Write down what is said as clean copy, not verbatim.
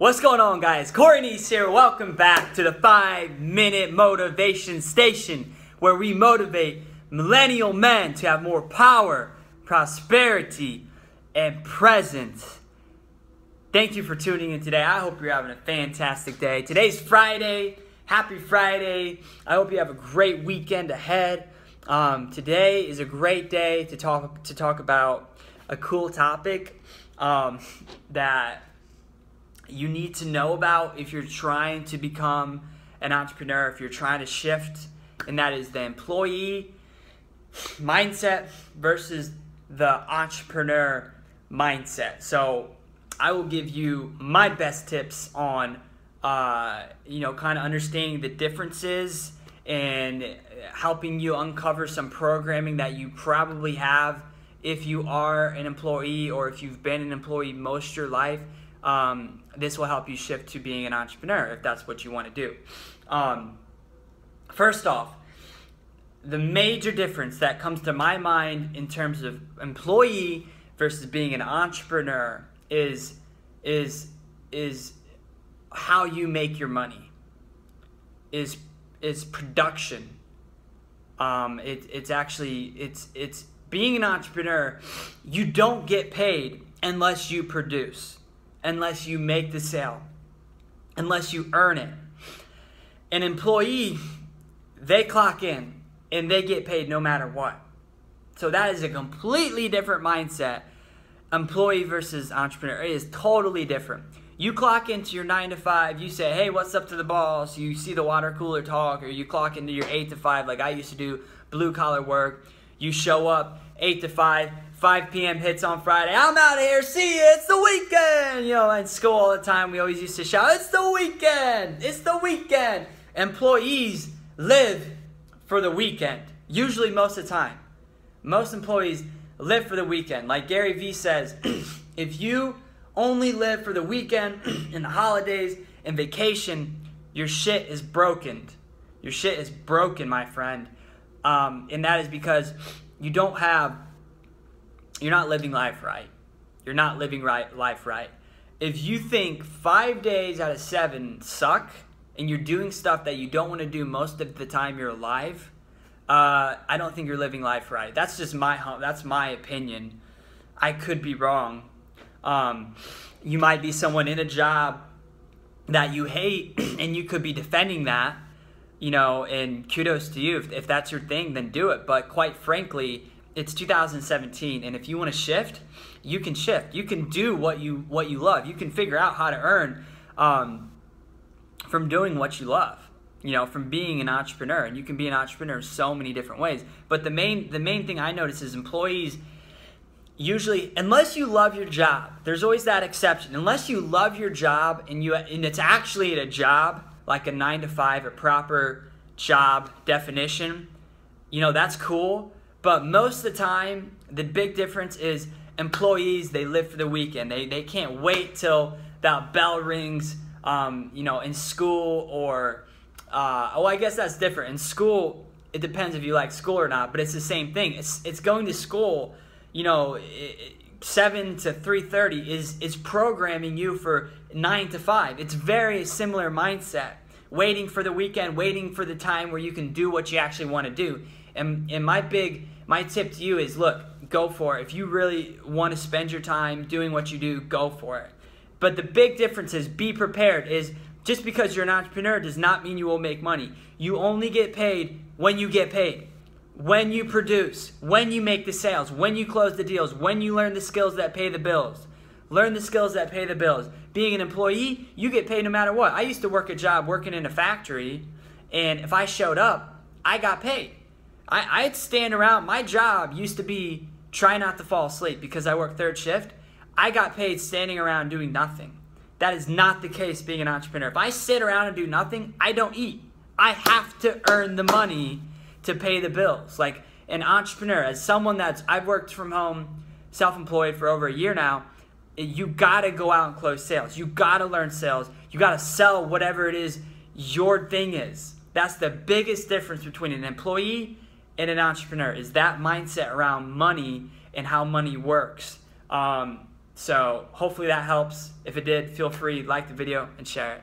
What's going on, guys? Courtney's here. Welcome back to the 5-Minute Motivation Station, where we motivate millennial men to have more power, prosperity, and presence. Thank you for tuning in today. I hope you're having a fantastic day. Today's Friday. Happy Friday. I hope you have a great weekend ahead. Today is a great day to talk about a cool topic that you need to know about if you're trying to become an entrepreneur, if you're trying to shift, and that is the employee mindset versus the entrepreneur mindset. So I will give you my best tips on, kind of understanding the differences and helping you uncover some programming that you probably have if you are an employee or if you've been an employee most of your life. This will help you shift to being an entrepreneur if that's what you want to do. First off, the major difference that comes to my mind in terms of employee versus being an entrepreneur is how you make your money. Is production. It's being an entrepreneur. You don't get paid unless you produce, unless you make the sale, unless you earn it. An employee, they clock in and they get paid no matter what. So that is a completely different mindset. Employee versus entrepreneur, it is totally different. You clock into your 9 to 5, you say, hey, what's up to the boss? You see the water cooler talk, or you clock into your 8 to 5 like I used to do, blue collar work. You show up 8 to 5 p.m. hits on Friday. I'm out of here. See you. It's the weekend. In school all the time, we always used to shout, it's the weekend. It's the weekend. Employees live for the weekend. Usually most of the time. Most employees live for the weekend. Like Gary Vee says, if you only live for the weekend and the holidays and vacation, your shit is broken. Your shit is broken, my friend. And that is because you're not living life right. You're not living life right. If you think 5 days out of 7 suck and you're doing stuff that you don't want to do most of the time you're alive, I don't think you're living life right. That's just that's my opinion. I could be wrong. You might be someone in a job that you hate and you could be defending that, and kudos to you. If that's your thing, then do it. But quite frankly, it's 2017, and if you want to shift, you can shift. You can do what you love. You can figure out how to earn from doing what you love. From being an entrepreneur, and you can be an entrepreneur so many different ways. But the main thing I notice is employees usually, unless you love your job, there's always that exception. Unless you love your job and it's actually a job like a 9 to 5, a proper job definition, that's cool. But most of the time, the big difference is employees, they live for the weekend. They can't wait till that bell rings, in school or, I guess that's different. In school, it depends if you like school or not, but it's the same thing. It's going to school, 7 to 3:30 is programming you for 9 to 5. It's very similar mindset. Waiting for the weekend, waiting for the time where you can do what you actually want to do. And my tip to you is, look, go for it. If you really want to spend your time doing what you do, go for it. But the big difference is be prepared. Is just because you're an entrepreneur does not mean you will make money. You only get paid when you get paid. When you produce, when you make the sales, when you close the deals, when you learn the skills that pay the bills. Learn the skills that pay the bills. Being an employee, you get paid no matter what. I used to work a job working in a factory, and if I showed up, I got paid. I'd stand around. My job used to be try not to fall asleep because I work third shift. I got paid standing around doing nothing. That is not the case being an entrepreneur. If I sit around and do nothing, I don't eat. I have to earn the money to pay the bills. Like an entrepreneur, as someone I've worked from home, self-employed for over a year now, you gotta go out and close sales. You gotta learn sales. You gotta sell whatever it is your thing is. That's the biggest difference between an employee and an entrepreneur, is that mindset around money and how money works. So hopefully that helps. If it did, feel free, like the video and share it.